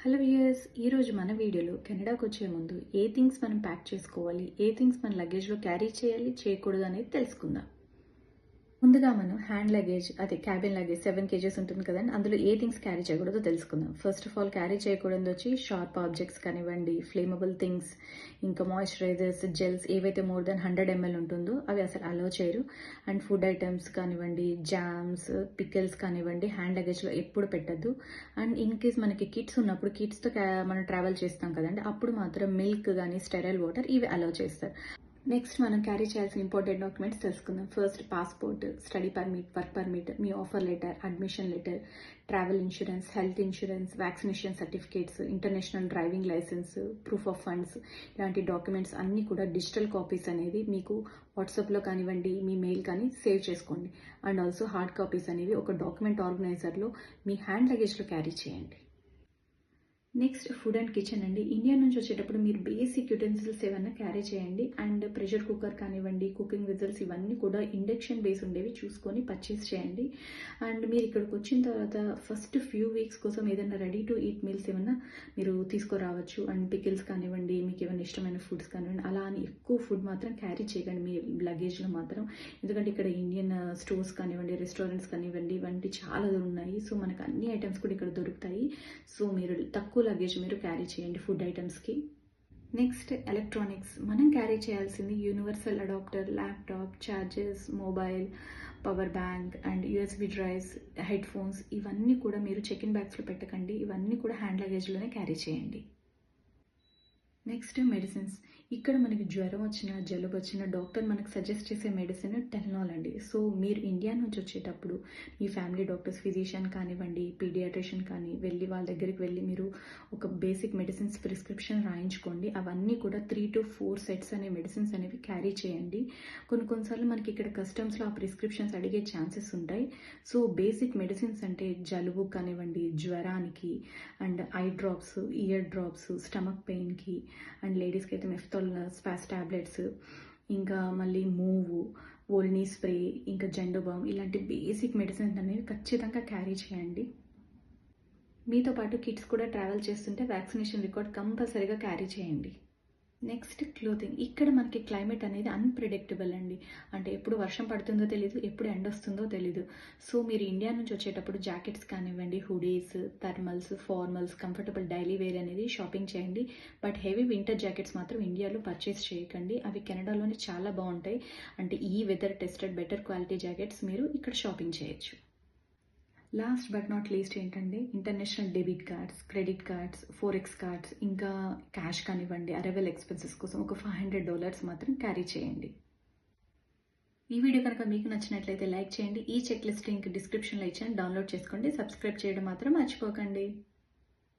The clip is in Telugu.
హలో వ్యూయర్స్, ఈరోజు మన వీడియోలో కెనడాకి వచ్చే ముందు ఏ థింగ్స్ మనం ప్యాక్ చేసుకోవాలి, ఏ థింగ్స్ మన లగేజ్లో క్యారీ చేయాలి చేయకూడదు అనేది తెలుసుకుందాం. ముందుగా మనం హ్యాండ్ లగేజ్, అదే క్యాబిన్ లగేజ్ 7 కేజెస్ ఉంటుంది కదండి, అందులో ఏ థింగ్స్ క్యారీ చేయకూడదో తెలుసుకుందాం. ఫస్ట్ ఆఫ్ ఆల్ క్యారీ చేయకూడదు వచ్చి షార్ప్ ఆబ్జెక్ట్స్ కానివ్వండి, ఫ్లేమబుల్ థింగ్స్, ఇంకా మాయిశ్చరైజర్స్, జెల్స్ ఏవైతే మోర్ దెన్ 100 ml ఉంటుందో అవి అసలు అలో చేయరు. అండ్ ఫుడ్ ఐటమ్స్ కానివ్వండి, జామ్స్, పికిల్స్ కానివ్వండి హ్యాండ్ లగేజ్లో ఎప్పుడు పెట్టద్దు. అండ్ ఇన్ కేస్ మనకి కిడ్స్ ఉన్నప్పుడు కిడ్స్తో మనం ట్రావెల్ చేస్తాం కదండి, అప్పుడు మాత్రం మిల్క్ కానీ స్టెరైల్ వాటర్ ఇవి అలో చేస్తారు. నెక్స్ట్ మనం క్యారీ చేయాల్సిన ఇంపార్టెంట్ డాక్యుమెంట్స్ తెలుసుకుందాం. First passport, study permit, work permit, మీ offer letter, admission letter, travel insurance, health insurance, vaccination certificates, international driving licence, proof of funds, ఇలాంటి డాక్యుమెంట్స్ అన్నీ కూడా డిజిటల్ కాపీస్ అనేది మీకు వాట్సాప్లో కానివ్వండి, మీ మెయిల్ కానీ సేవ్ చేసుకోండి. అండ్ ఆల్సో హార్డ్ కాపీస్ అనేవి ఒక డాక్యుమెంట్ ఆర్గనైజర్లో మీ హ్యాండ్ లగేజ్లో క్యారీ చేయండి. నెక్స్ట్ ఫుడ్ అండ్ కిచెన్ అండి. ఇండియా నుంచి వచ్చేటప్పుడు మీరు బేసిక్ యుటెన్సిల్స్ ఏమన్నా క్యారీ చేయండి. అండ్ ప్రెషర్ కుక్కర్ కానివ్వండి, కుకింగ్ విజిల్స్ ఇవన్నీ కూడా ఇండక్షన్ బేస్ ఉండేవి చూసుకొని పర్చేస్ చేయండి. అండ్ మీరు ఇక్కడికి వచ్చిన తర్వాత ఫస్ట్ ఫ్యూ వీక్స్ కోసం ఏదైనా రెడీ టు ఈట్ మీల్స్ ఏమన్నా మీరు తీసుకురావచ్చు. అండ్ పికిల్స్ కానివ్వండి, మీకు ఏమైనా ఇష్టమైన ఫుడ్స్ కానివ్వండి, అలా అని ఎక్కువ ఫుడ్ మాత్రం క్యారీ చేయకండి మీ లగేజ్లో మాత్రం. ఎందుకంటే ఇక్కడ ఇండియన్ స్టోర్స్ కానివ్వండి, రెస్టారెంట్స్ కానివ్వండి, ఇవంటి చాలా ఉన్నాయి. సో మనకు అన్ని ఐటమ్స్ కూడా ఇక్కడ దొరుకుతాయి. సో మీరు తక్కువ లగేజ్ మీరు క్యారీ చేయండి ఫుడ్ ఐటమ్స్కి. Next electronics. మనం క్యారీ చేయాల్సింది universal adapter, laptop, chargers, mobile, power bank and USB drives, headphones ఇవన్నీ కూడా మీరు చెక్ ఇన్ బ్యాగ్స్లో పెట్టకండి. ఇవన్నీ కూడా హ్యాండ్ లగేజ్లోనే క్యారీ చేయండి. Next medicines. ఇక్కడ మనకి జ్వరం వచ్చినా, జలుబు వచ్చినా డాక్టర్ మనకు సజెస్ట్ చేసే మెడిసిన్ టెల్నాల్ అండి. సో మీరు ఇండియా నుంచి వచ్చేటప్పుడు మీ ఫ్యామిలీ డాక్టర్స్, ఫిజిషియన్ కానివ్వండి, పీడియాట్రిషియన్ కానీ వెళ్ళి వాళ్ళ దగ్గరికి వెళ్ళి మీరు ఒక బేసిక్ మెడిసిన్స్ ప్రిస్క్రిప్షన్ రాయించుకోండి. అవన్నీ కూడా 3 to 4 సెట్స్ అనే మెడిసిన్స్ అనేవి క్యారీ చేయండి. కొన్నిసార్లు మనకి ఇక్కడ కస్టమ్స్లో ఆ ప్రిస్క్రిప్షన్స్ అడిగే ఛాన్సెస్ ఉంటాయి. సో బేసిక్ మెడిసిన్స్ అంటే జలుబు కానివ్వండి, జ్వరానికి, and eye drops, ear drops, stomach పెయిన్కి, అండ్ లేడీస్కి అయితే మెఫ్తాల్ స్పాస్ టాబ్లెట్స్, ఇంకా మళ్ళీ మూవు, ఓల్నీ స్ప్రే, ఇంకా జెండోబామ్ ఇలాంటి బేసిక్ మెడిసిన్స్ అనేవి ఖచ్చితంగా క్యారీ చేయండి. మీతో పాటు కిడ్స్ కూడా ట్రావెల్ చేస్తుంటే వ్యాక్సినేషన్ రికార్డ్ కంపల్సరీగా క్యారీ చేయండి. Next clothing. ఇక్కడ మనకి క్లైమేట్ అనేది అన్ప్రెడిక్టబుల్ అండి. అంటే ఎప్పుడు వర్షం పడుతుందో తెలీదు, ఎప్పుడు ఎండ వస్తుందో తెలీదు. సో మీరు ఇండియా నుంచి వచ్చేటప్పుడు జాకెట్స్ కానివ్వండి, hoodies, thermals, formals, comfortable daily wear అనేది షాపింగ్ చేయండి. బట్ హెవీ వింటర్ జాకెట్స్ మాత్రం ఇండియాలో పర్చేస్ చేయకండి. అవి కెనడాలోనే చాలా బాగుంటాయి. అంటే ఈ weather tested better quality jackets మీరు ఇక్కడ షాపింగ్ చేయొచ్చు. లాస్ట్ బట్ నాట్ లీస్ట్ ఏంటంటే international debit cards, credit cards, forex cards, ఇంకా క్యాష్ కానివ్వండి, అరైవల్ ఎక్స్పెన్సెస్ కోసం ఒక $500 మాత్రం క్యారీ చేయండి. ఈ వీడియో కనుక మీకు నచ్చినట్లయితే లైక్ చేయండి. ఈ చెక్ లిస్ట్ లింక్ డిస్క్రిప్షన్లో ఇచ్చాను, డౌన్లోడ్ చేసుకోండి. సబ్స్క్రైబ్ చేయడం మాత్రం మర్చిపోకండి.